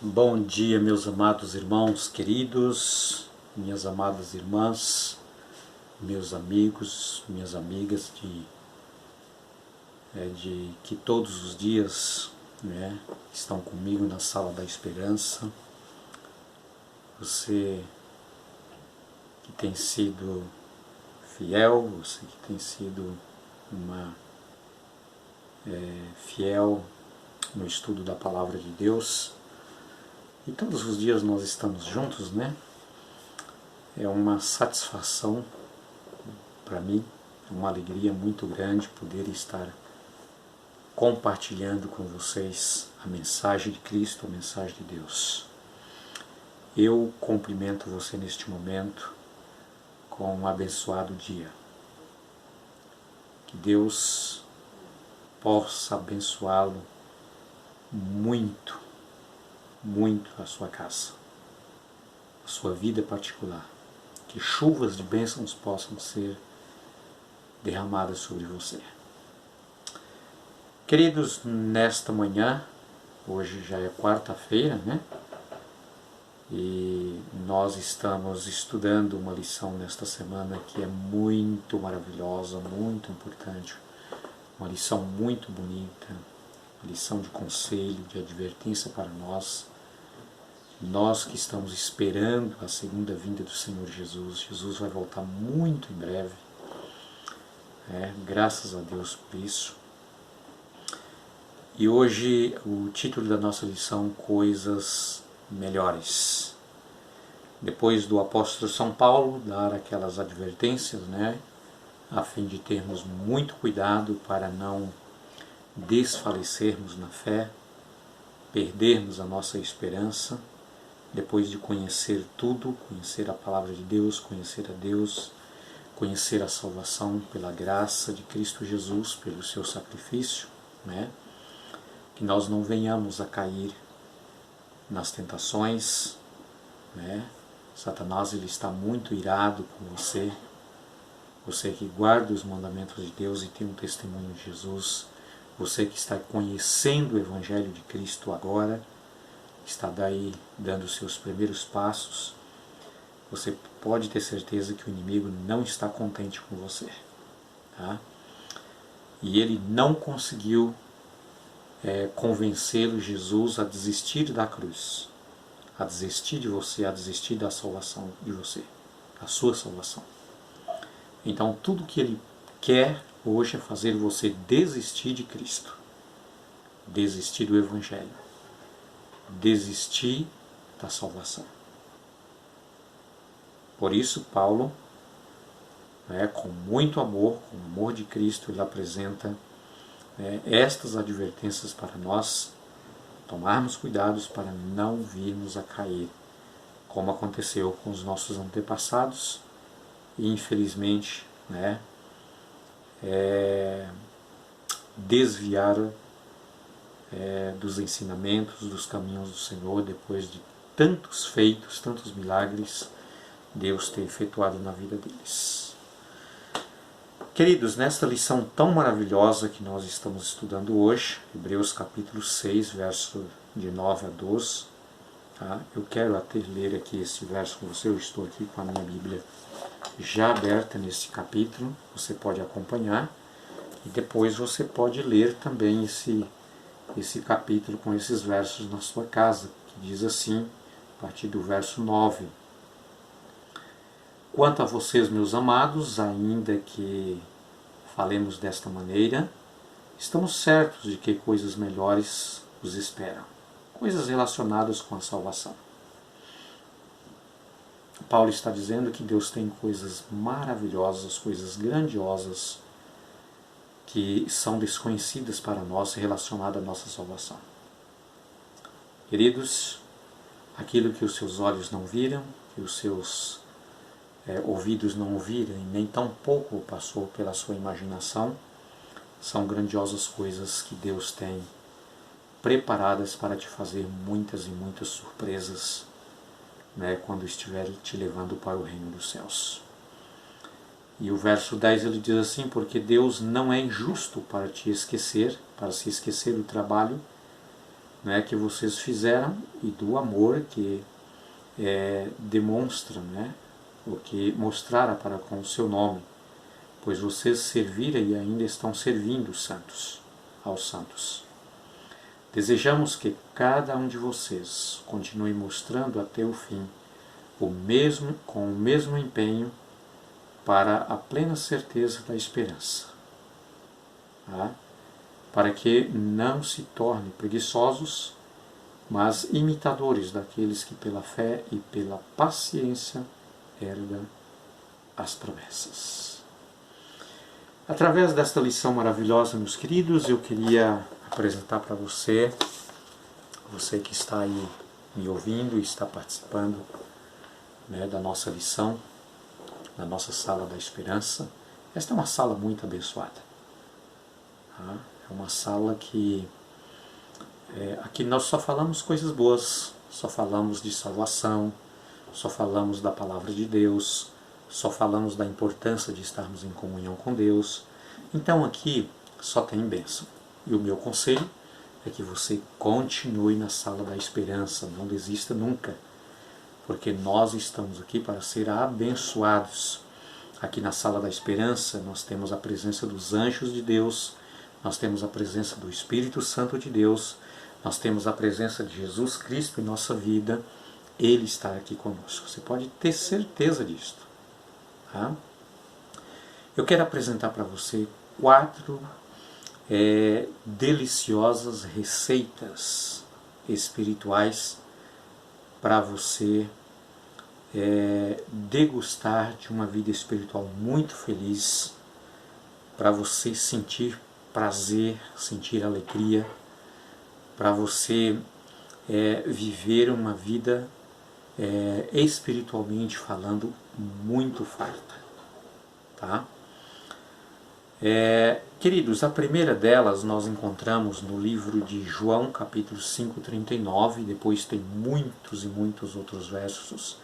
Bom dia, meus amados irmãos queridos, minhas amadas irmãs, meus amigos, minhas amigas de que todos os dias estão comigo na Sala da Esperança. Você que tem sido fiel, você que tem sido uma fiel no estudo da Palavra de Deus. E todos os dias nós estamos juntos, né? É uma satisfação para mim, é uma alegria muito grande poder estar compartilhando com vocês a mensagem de Cristo, a mensagem de Deus. Eu cumprimento você neste momento com um abençoado dia. Que Deus possa abençoá-lo muito a sua casa, a sua vida particular. Que chuvas de bênçãos possam ser derramadas sobre você. Queridos, nesta manhã, hoje já é quarta-feira, né? E nós estamos estudando uma lição nesta semana que é muito maravilhosa, muito importante, uma lição muito bonita, uma lição de conselho, de advertência para nós que estamos esperando a segunda vinda do Senhor Jesus. Jesus vai voltar muito em breve, graças a Deus por isso. E hoje o título da nossa lição, Coisas Melhores. Depois do apóstolo São Paulo dar aquelas advertências, a fim de termos muito cuidado para não desfalecermos na fé, perdermos a nossa esperança, depois de conhecer tudo, conhecer a Palavra de Deus, conhecer a Deus, conhecer a salvação pela graça de Cristo Jesus, pelo seu sacrifício, que nós não venhamos a cair nas tentações, Satanás ele está muito irado com você, você que guarda os mandamentos de Deus e tem um testemunho de Jesus, você que está conhecendo o Evangelho de Cristo agora, está daí dando os seus primeiros passos, você pode ter certeza que o inimigo não está contente com você. Tá? E ele não conseguiu convencê-lo, Jesus, a desistir da cruz, a desistir de você, a desistir da salvação de você, a sua salvação. Então tudo que ele quer hoje é fazer você desistir de Cristo, desistir do Evangelho, desistir da salvação. Por isso Paulo, com muito amor, com o amor de Cristo, ele apresenta estas advertências para nós tomarmos cuidados para não virmos a cair, como aconteceu com os nossos antepassados e infelizmente desviaram dos ensinamentos, dos caminhos do Senhor, depois de tantos feitos, tantos milagres Deus ter efetuado na vida deles. Queridos, nesta lição tão maravilhosa que nós estamos estudando hoje, Hebreus capítulo 6, verso de 9 a 12, eu quero até ler aqui esse verso com você. Eu estou aqui com a minha Bíblia já aberta nesse capítulo, você pode acompanhar e depois você pode ler também esse capítulo com esses versos na sua casa, que diz assim, a partir do verso 9: Quanto a vocês, meus amados, ainda que falemos desta maneira, estamos certos de que coisas melhores os esperam, coisas relacionadas com a salvação. Paulo está dizendo que Deus tem coisas maravilhosas, coisas grandiosas, que são desconhecidas para nós relacionadas à nossa salvação. Queridos, aquilo que os seus olhos não viram, que os seus ouvidos não ouviram, e nem tão pouco passou pela sua imaginação, são grandiosas coisas que Deus tem preparadas para te fazer muitas e muitas surpresas, quando estiver te levando para o reino dos céus. E o verso 10 ele diz assim: porque Deus não é injusto para te esquecer, para se esquecer do trabalho né, que vocês fizeram e do amor que demonstram, né, o que mostraram para com o seu nome, pois vocês serviram e ainda estão servindo os santos, aos santos. Desejamos que cada um de vocês continue mostrando até o fim com o mesmo empenho para a plena certeza da esperança, tá? Para que não se tornem preguiçosos, mas imitadores daqueles que pela fé e pela paciência herdam as promessas. Através desta lição maravilhosa, meus queridos, eu queria apresentar para você que está aí me ouvindo e está participando, né, da nossa lição, da nossa sala da esperança. Esta é uma sala muito abençoada. Tá? É uma sala que aqui nós só falamos coisas boas, só falamos de salvação, só falamos da palavra de Deus, só falamos da importância de estarmos em comunhão com Deus. Então aqui só tem bênção. E o meu conselho é que você continue na sala da esperança, não desista nunca, porque nós estamos aqui para ser abençoados. Aqui na sala da esperança nós temos a presença dos anjos de Deus, nós temos a presença do Espírito Santo de Deus, nós temos a presença de Jesus Cristo em nossa vida. Ele está aqui conosco. Você pode ter certeza disso. Tá? Eu quero apresentar para você 4 deliciosas receitas espirituais para você degustar de uma vida espiritual muito feliz, para você sentir prazer, sentir alegria, para você viver uma vida espiritualmente falando muito farta. Tá? Queridos, a primeira delas nós encontramos no livro de João, capítulo 5:39, depois tem muitos e muitos outros versos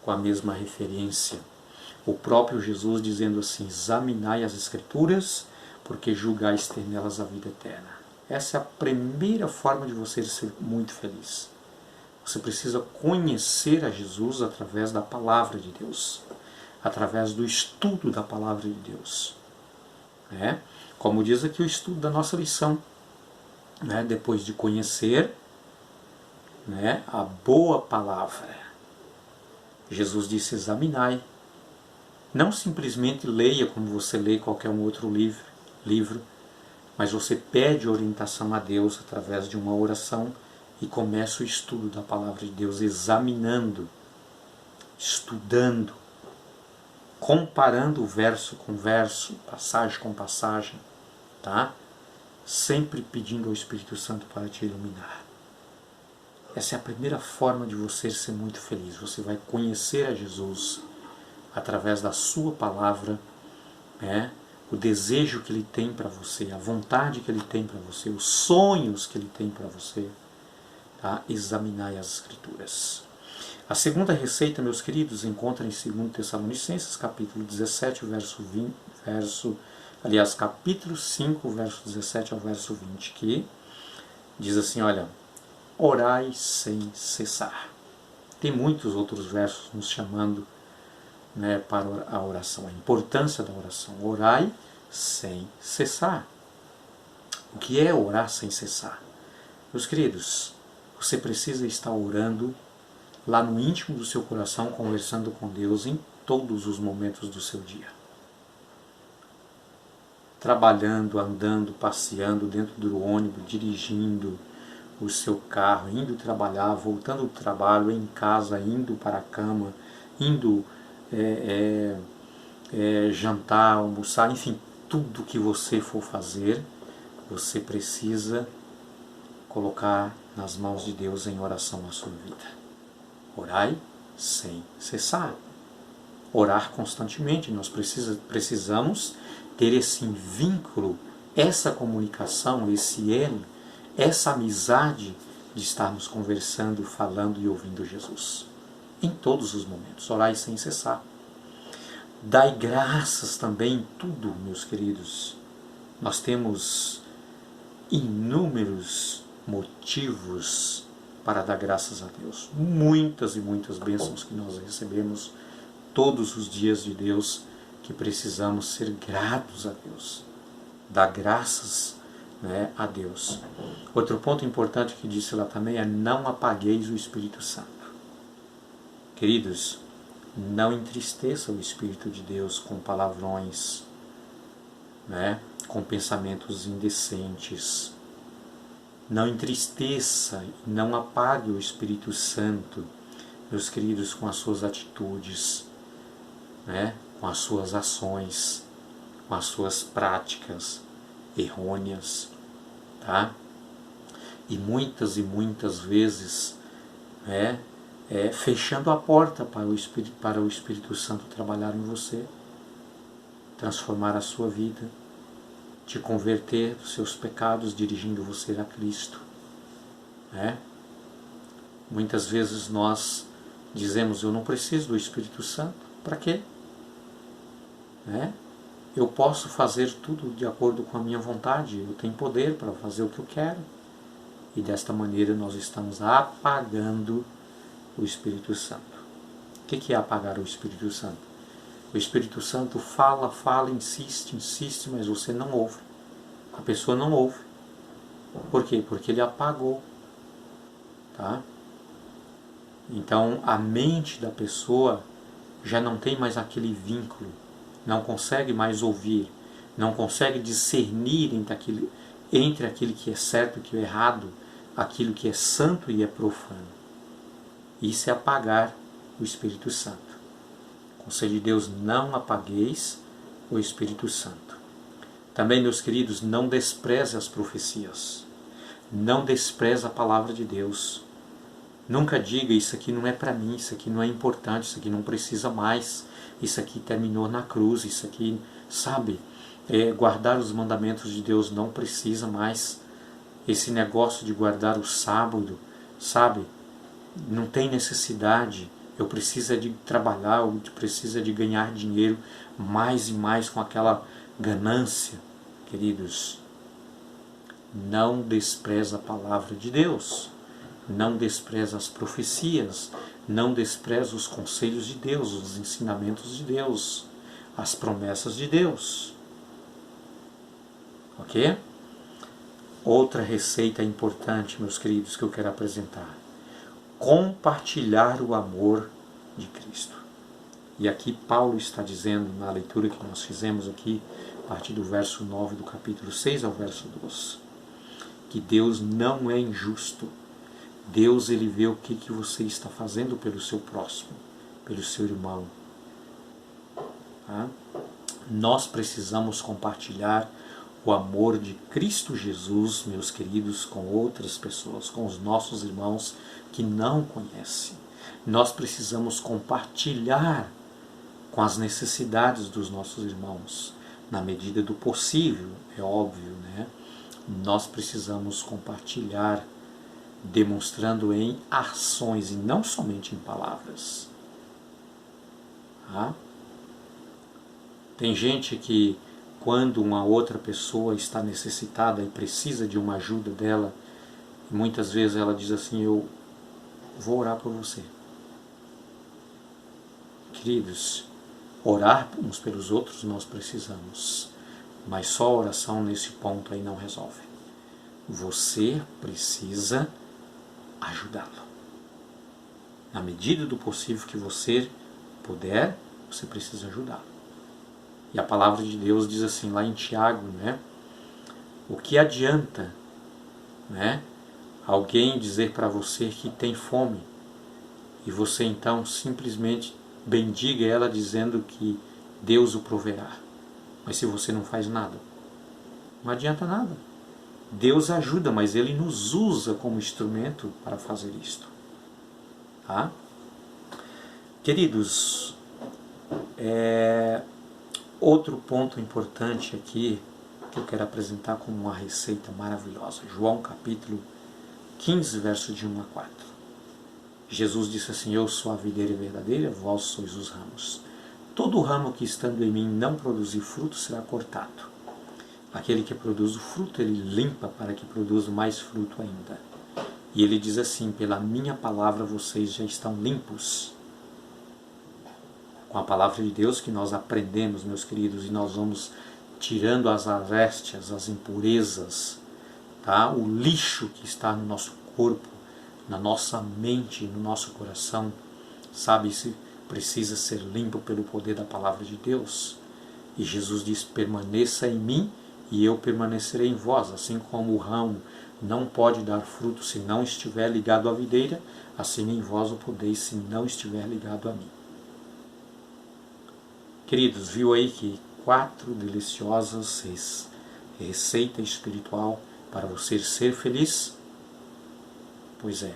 com a mesma referência. O próprio Jesus dizendo assim: examinai as Escrituras, porque julgais ter nelas a vida eterna. Essa é a primeira forma de você ser muito feliz. Você precisa conhecer a Jesus através da palavra de Deus, através do estudo da palavra de Deus. Como diz aqui o estudo da nossa lição, depois de conhecer a boa palavra, Jesus disse: examinai. Não simplesmente leia como você lê qualquer um outro livro, mas você pede orientação a Deus através de uma oração e começa o estudo da palavra de Deus, examinando, estudando, comparando verso com verso, passagem com passagem, tá? Sempre pedindo ao Espírito Santo para te iluminar. Essa é a primeira forma de você ser muito feliz. Você vai conhecer a Jesus através da sua palavra, o desejo que Ele tem para você, a vontade que Ele tem para você, os sonhos que Ele tem para você. Tá? Examinai as Escrituras. A segunda receita, meus queridos, encontra em 2 Tessalonicenses, capítulo 17, capítulo 5, verso 17 ao verso 20, que diz assim, olha, orai sem cessar. Tem muitos outros versos nos chamando para a oração, a importância da oração. Orai sem cessar. O que é orar sem cessar? Meus queridos, você precisa estar orando lá no íntimo do seu coração, conversando com Deus em todos os momentos do seu dia. Trabalhando, andando, passeando dentro do ônibus, dirigindo o seu carro, indo trabalhar, voltando do trabalho, em casa, indo para a cama, indo jantar, almoçar, enfim, tudo que você for fazer, você precisa colocar nas mãos de Deus em oração a sua vida. Orai sem cessar. Orar constantemente. Nós precisamos ter esse vínculo, essa comunicação, essa amizade de estarmos conversando, falando e ouvindo Jesus. Em todos os momentos. Orai sem cessar. Dai graças também em tudo, meus queridos. Nós temos inúmeros motivos para dar graças a Deus. Muitas e muitas bênçãos que nós recebemos todos os dias de Deus, que precisamos ser gratos a Deus, dar graças, né, a Deus. Outro ponto importante que disse lá também é: não apagueis o Espírito Santo. Queridos, não entristeça o Espírito de Deus com palavrões, né, com pensamentos indecentes. Não entristeça, não apague o Espírito Santo, meus queridos, com as suas atitudes, né, com as suas ações, com as suas práticas errôneas, tá? E muitas vezes, né, fechando a porta para o Espírito Santo trabalhar em você, transformar a sua vida, te converter dos seus pecados, dirigindo você a Cristo, né? Muitas vezes nós dizemos: eu não preciso do Espírito Santo. Para quê? Né? Eu posso fazer tudo de acordo com a minha vontade, eu tenho poder para fazer o que eu quero. E desta maneira nós estamos apagando o Espírito Santo. O que é apagar o Espírito Santo? O Espírito Santo fala, insiste, mas você não ouve. A pessoa não ouve. Por quê? Porque ele apagou. Tá? Então a mente da pessoa já não tem mais aquele vínculo, não consegue mais ouvir, não consegue discernir entre aquilo que é certo e que é errado, aquilo que é santo e é profano. Isso é apagar o Espírito Santo. Conselho de Deus: não apagueis o Espírito Santo. Também, meus queridos, não despreze as profecias. Não despreze a palavra de Deus. Nunca diga: isso aqui não é para mim, isso aqui não é importante, isso aqui não precisa mais, isso aqui terminou na cruz, isso aqui, sabe, guardar os mandamentos de Deus não precisa mais. Esse negócio de guardar o sábado, sabe, não tem necessidade. Eu preciso de trabalhar, eu preciso de ganhar dinheiro mais e mais com aquela ganância. Queridos, não despreza a palavra de Deus. Não despreza as profecias, não despreza os conselhos de Deus, os ensinamentos de Deus, as promessas de Deus. Ok? Outra receita importante, meus queridos, que eu quero apresentar: compartilhar o amor de Cristo. E aqui Paulo está dizendo, na leitura que nós fizemos aqui, a partir do verso 9 do capítulo 6 ao verso 12, que Deus não é injusto. Deus, ele vê o que você está fazendo pelo seu próximo, pelo seu irmão. Tá? Nós precisamos compartilhar o amor de Cristo Jesus, meus queridos, com outras pessoas, com os nossos irmãos que não conhecem. Nós precisamos compartilhar com as necessidades dos nossos irmãos, na medida do possível, é óbvio, né? Nós precisamos compartilhar, demonstrando em ações e não somente em palavras. Tá? Tem gente que, quando uma outra pessoa está necessitada e precisa de uma ajuda dela, muitas vezes ela diz assim: eu vou orar por você. Queridos, orar uns pelos outros nós precisamos, mas só a oração nesse ponto aí não resolve. Você precisa ajudá-lo. Na medida do possível que você puder, você precisa ajudá-lo. E a palavra de Deus diz assim, lá em Tiago, né? O que adianta, né, alguém dizer para você que tem fome e você então simplesmente bendiga ela dizendo que Deus o proverá, mas se você não faz nada, não adianta nada. Deus ajuda, mas Ele nos usa como instrumento para fazer isto. Tá? Queridos, outro ponto importante aqui que eu quero apresentar como uma receita maravilhosa. João capítulo 15, verso de 1 a 4. Jesus disse assim: eu sou a videira verdadeira, vós sois os ramos. Todo ramo que estando em mim não produzir fruto será cortado. Aquele que produz o fruto, ele limpa para que produza mais fruto ainda. E ele diz assim: pela minha palavra vocês já estão limpos. Com a palavra de Deus que nós aprendemos, meus queridos, e nós vamos tirando as arestas, as impurezas, tá? O lixo que está no nosso corpo, na nossa mente, no nosso coração, sabe, se precisa ser limpo pelo poder da palavra de Deus. E Jesus diz: permaneça em mim e eu permanecerei em vós. Assim como o ramo não pode dar fruto se não estiver ligado à videira, assim em vós o podeis se não estiver ligado a mim. Queridos, viu aí que 4 deliciosas receita espiritual para você ser feliz? Pois é,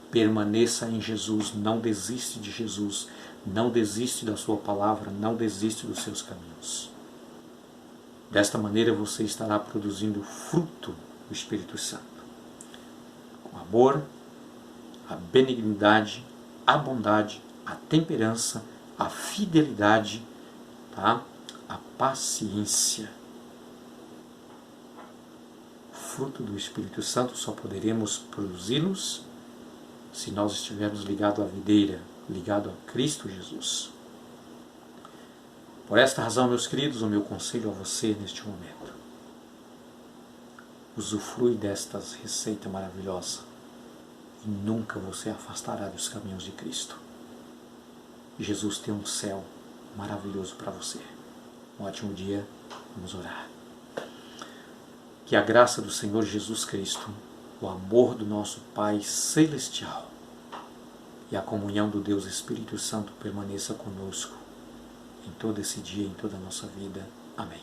permaneça em Jesus, não desiste de Jesus, não desiste da sua palavra, não desiste dos seus caminhos. Desta maneira você estará produzindo fruto do Espírito Santo. O amor, a benignidade, a bondade, a temperança, a fidelidade, tá? A paciência. O fruto do Espírito Santo só poderemos produzi-los se nós estivermos ligados à videira, ligados a Cristo Jesus. Por esta razão, meus queridos, o meu conselho a você neste momento: usufrui destas receitas maravilhosas e nunca você afastará dos caminhos de Cristo. Jesus tem um céu maravilhoso para você. Um ótimo dia, vamos orar. Que a graça do Senhor Jesus Cristo, o amor do nosso Pai Celestial e a comunhão do Deus Espírito Santo permaneça conosco em todo esse dia, em toda a nossa vida. Amém.